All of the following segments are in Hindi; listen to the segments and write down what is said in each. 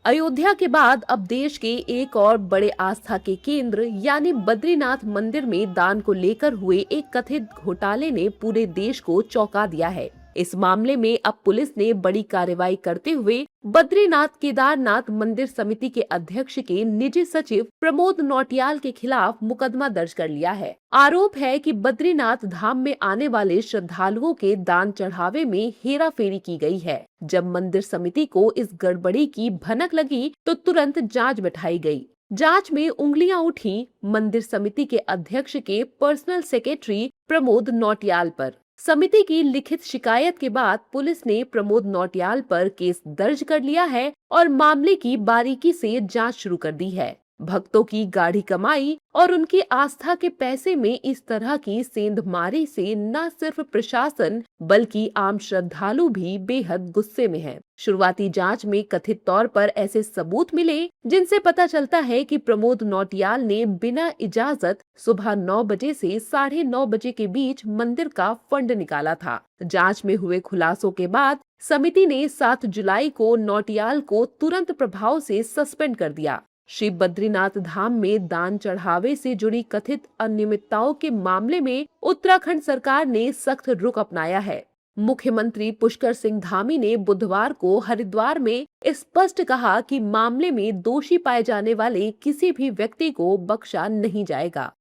अयोध्या के बाद अब देश के एक और बड़े आस्था के केंद्र यानी बद्रीनाथ मंदिर में दान को लेकर हुए एक कथित घोटाले ने पूरे देश को चौंका दिया है। इस मामले में अब पुलिस ने बड़ी कार्रवाई करते हुए बद्रीनाथ केदारनाथ मंदिर समिति के अध्यक्ष के निजी सचिव प्रमोद नौटियाल के खिलाफ मुकदमा दर्ज कर लिया है। आरोप है कि बद्रीनाथ धाम में आने वाले श्रद्धालुओं के दान चढ़ावे में हेराफेरी की गई है। जब मंदिर समिति को इस गड़बड़ी की भनक लगी तो तुरंत जांच बैठाई गई। जांच में उंगलियां उठी मंदिर समिति के अध्यक्ष के पर्सनल सेक्रेटरी प्रमोद नौटियाल पर। समिति की लिखित शिकायत के बाद पुलिस ने प्रमोद नौटियाल पर केस दर्ज कर लिया है और मामले की बारीकी से जांच शुरू कर दी है। भक्तों की गाढ़ी कमाई और उनकी आस्था के पैसे में इस तरह की सेंधमारी से न सिर्फ प्रशासन बल्कि आम श्रद्धालु भी बेहद गुस्से में हैं। शुरुआती जांच में कथित तौर पर ऐसे सबूत मिले जिनसे पता चलता है कि प्रमोद नौटियाल ने बिना इजाजत सुबह 9 बजे से 9:30 बजे के बीच मंदिर का फंड निकाला था। जांच में हुए खुलासों के बाद समिति ने 7 जुलाई को नौटियाल को तुरंत प्रभाव से सस्पेंड कर दिया। श्री बद्रीनाथ धाम में दान चढ़ावे से जुड़ी कथित अनियमितताओं के मामले में उत्तराखंड सरकार ने सख्त रुख अपनाया है। मुख्यमंत्री पुष्कर सिंह धामी ने बुधवार को हरिद्वार में स्पष्ट कहा कि मामले में दोषी पाए जाने वाले किसी भी व्यक्ति को बख्शा नहीं जाएगा।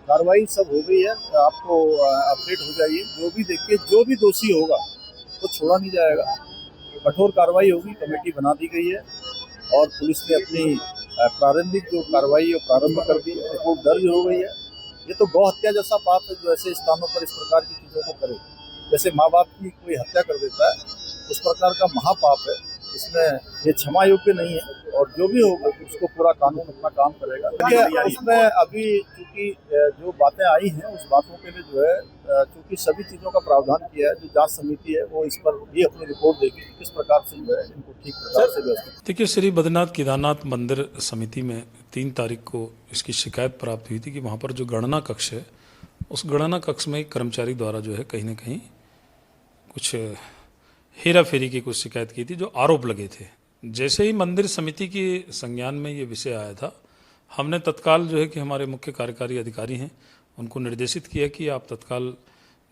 कार्रवाई सब हो गई है, आपको अपडेट हो जाइए। जो भी देखिए, जो भी दोषी होगा वो छोड़ा नहीं जाएगा। कठोर कार्रवाई होगी, कमेटी बना दी गई है और पुलिस ने अपनी प्रारंभिक जो कार्रवाई है प्रारंभ कर दी है। रिपोर्ट दर्ज हो गई है। ये तो गौ हत्या जैसा पाप है जो ऐसे स्थानों पर इस प्रकार की चीज़ों को करे। जैसे माँ बाप की कोई हत्या कर देता है, उस प्रकार का महापाप है। इसमें ये क्षमा योग्य नहीं है और जो भी होगा उसको पूरा कानून अपना काम करेगा। उसमें अभी चूंकि जो बातें आई हैं उस बातों के लिए जो है चूंकि सभी चीज़ों का प्रावधान किया है, जो जांच समिति है वो इस पर भी अपनी रिपोर्ट देगी किस प्रकार से जो है इनको ठीक प्रकार से व्यवस्थित। देखिए, श्री बद्रीनाथ केदारनाथ मंदिर समिति में 3 तारीख को इसकी शिकायत प्राप्त हुई थी कि वहाँ पर जो गणना कक्ष है उस गणना कक्ष में एक कर्मचारी द्वारा जो है कहीं ना कहीं कुछ हेरा फेरी की कुछ शिकायत की थी, जो आरोप लगे थे। जैसे ही मंदिर समिति के संज्ञान में ये विषय आया था, हमने तत्काल जो है कि हमारे मुख्य कार्यकारी अधिकारी हैं उनको निर्देशित किया कि आप तत्काल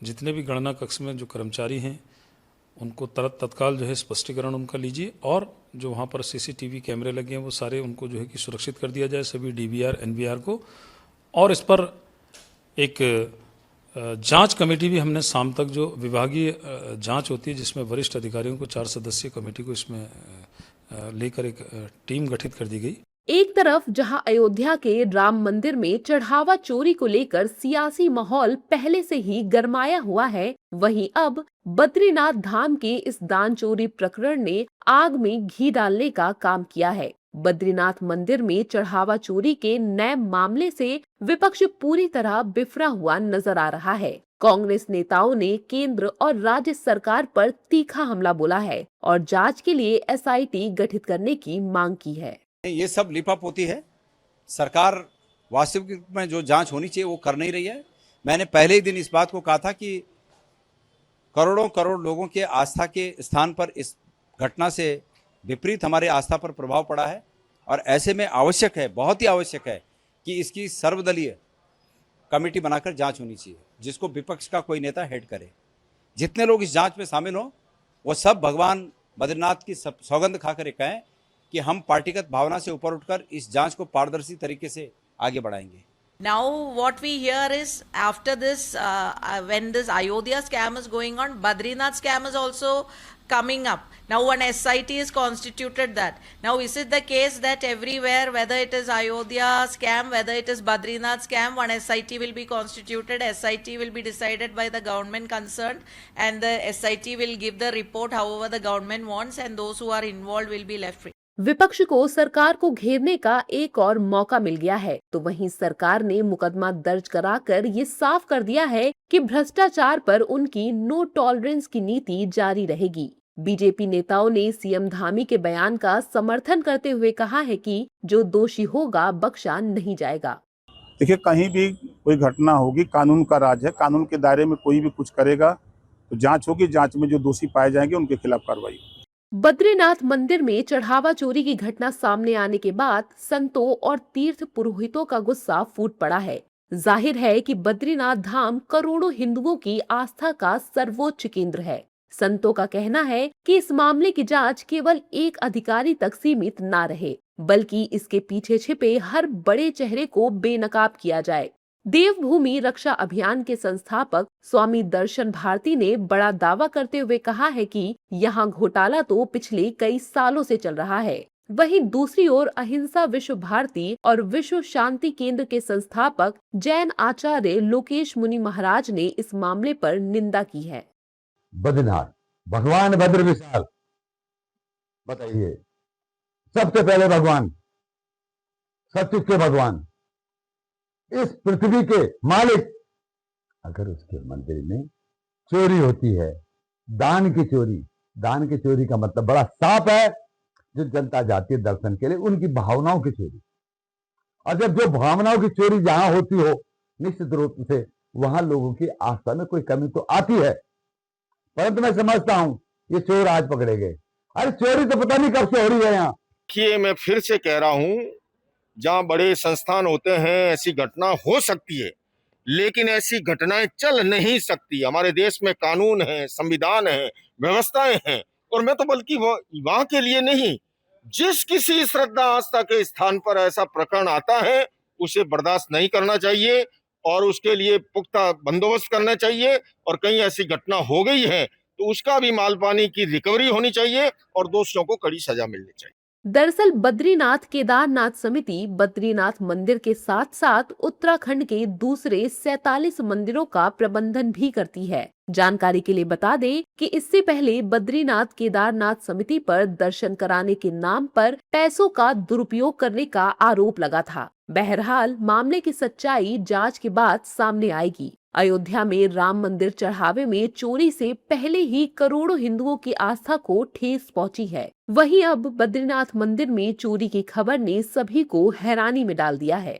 जितने भी गणना कक्ष में जो कर्मचारी हैं उनको तत्काल जो है स्पष्टीकरण उनका लीजिए और जो वहाँ पर सीसीटीवी कैमरे लगे हैं वो सारे उनको जो है कि सुरक्षित कर दिया जाए, सभी डीवीआर एनवीआर को। और इस पर एक जांच कमेटी भी हमने शाम तक, जो विभागीय जांच होती है जिसमें वरिष्ठ अधिकारियों को 4 सदस्यीय कमेटी को इसमें लेकर एक टीम गठित कर दी गई। एक तरफ जहां अयोध्या के राम मंदिर में चढ़ावा चोरी को लेकर सियासी माहौल पहले से ही गरमाया हुआ है, वहीं अब बद्रीनाथ धाम के इस दान चोरी प्रकरण ने आग में घी डालने का काम किया है। बद्रीनाथ मंदिर में चढ़ावा चोरी के नए मामले से विपक्ष पूरी तरह बिफरा हुआ नजर आ रहा है। कांग्रेस नेताओं ने केंद्र और राज्य सरकार पर तीखा हमला बोला है और जांच के लिए एसआईटी गठित करने की मांग की है। ये सब लिपापोती है। सरकार वास्तविक में जो जांच होनी चाहिए वो कर नहीं रही है। मैंने पहले ही दिन इस बात को कहा था कि करोड़ों करोड़ लोगों के आस्था के स्थान पर इस घटना से विपरीत हमारे आस्था पर प्रभाव पड़ा है और ऐसे में आवश्यक है, बहुत ही आवश्यक है कि इसकी सर्वदलीय कमेटी बनाकर जांच होनी चाहिए, जिसको विपक्ष का कोई नेता हेड करे। जितने लोग इस जांच में शामिल हों वो सब भगवान बद्रीनाथ की सौगंध खाकर ये कहें कि हम पार्टीगत भावना से ऊपर उठकर इस जांच को पारदर्शी तरीके से आगे बढ़ाएंगे। Now what we hear is after this, when this Ayodhya scam is going on, Badrinath scam is also coming up. Now one SIT is constituted that. Now is it the case that everywhere, whether it is Ayodhya scam, whether it is Badrinath scam, one SIT will be constituted, SIT will be decided by the government concerned and the SIT will give the report however the government wants and those who are involved will be left free. विपक्ष को सरकार को घेरने का एक और मौका मिल गया है, तो वहीं सरकार ने मुकदमा दर्ज कराकर ये साफ कर दिया है कि भ्रष्टाचार पर उनकी नो टॉलरेंस की नीति जारी रहेगी। बीजेपी नेताओं ने सीएम धामी के बयान का समर्थन करते हुए कहा है कि जो दोषी होगा बख्शा नहीं जाएगा। देखिए, कहीं भी कोई घटना होगी, कानून का राज है, कानून के दायरे में कोई भी कुछ करेगा तो जांच होगी, जांच में जो दोषी पाए जाएंगे उनके खिलाफ कार्रवाई होगी। बद्रीनाथ मंदिर में चढ़ावा चोरी की घटना सामने आने के बाद संतों और तीर्थ पुरोहितों का गुस्सा फूट पड़ा है। जाहिर है कि बद्रीनाथ धाम करोड़ों हिंदुओं की आस्था का सर्वोच्च केंद्र है। संतों का कहना है कि इस मामले की जांच केवल एक अधिकारी तक सीमित ना रहे, बल्कि इसके पीछे छिपे हर बड़े चेहरे को बेनकाब किया जाए। देवभूमि रक्षा अभियान के संस्थापक स्वामी दर्शन भारती ने बड़ा दावा करते हुए कहा है कि यहाँ घोटाला तो पिछले कई सालों से चल रहा है। वहीं दूसरी ओर अहिंसा विश्व भारती और विश्व शांति केंद्र के संस्थापक जैन आचार्य लोकेश मुनि महाराज ने इस मामले पर निंदा की है। बद्रीनाथ भगवान भद्र विशाल, बताइए, सबसे पहले भगवान, सचमुच के भगवान, इस पृथ्वी के मालिक, अगर उसके मंदिर में चोरी होती है, दान की चोरी का मतलब बड़ा साफ है, जो जनता जाती है दर्शन के लिए, उनकी भावनाओं की चोरी। और जब जो भावनाओं की चोरी जहां होती हो, निश्चित रूप से वहां लोगों की आस्था में कोई कमी तो आती है। परंतु मैं समझता हूं ये चोर आज पकड़े गए। अरे चोरी तो पता नहीं कब से हो रही है यहाँ। देखिए, मैं फिर से कह रहा हूं, जहां बड़े संस्थान होते हैं ऐसी घटना हो सकती है, लेकिन ऐसी घटनाएं चल नहीं सकती। हमारे देश में कानून है, संविधान है, व्यवस्थाएं हैं, और मैं तो बल्कि वहां के लिए नहीं, जिस किसी श्रद्धा आस्था के स्थान पर ऐसा प्रकरण आता है उसे बर्दाश्त नहीं करना चाहिए और उसके लिए पुख्ता बंदोबस्त करना चाहिए। और कहीं ऐसी घटना हो गई है तो उसका भी माल पानी की रिकवरी होनी चाहिए और दोषियों को कड़ी सजा मिलनी चाहिए। दरअसल बद्रीनाथ केदारनाथ समिति बद्रीनाथ मंदिर के साथ साथ उत्तराखंड के दूसरे 47 मंदिरों का प्रबंधन भी करती है। जानकारी के लिए बता दें कि इससे पहले बद्रीनाथ केदारनाथ समिति पर दर्शन कराने के नाम पर पैसों का दुरुपयोग करने का आरोप लगा था। बहरहाल मामले की सच्चाई जांच के बाद सामने आएगी। अयोध्या में राम मंदिर चढ़ावे में चोरी से पहले ही करोड़ों हिंदुओं की आस्था को ठेस पहुंची है। वहीं अब बद्रीनाथ मंदिर में चोरी की खबर ने सभी को हैरानी में डाल दिया है।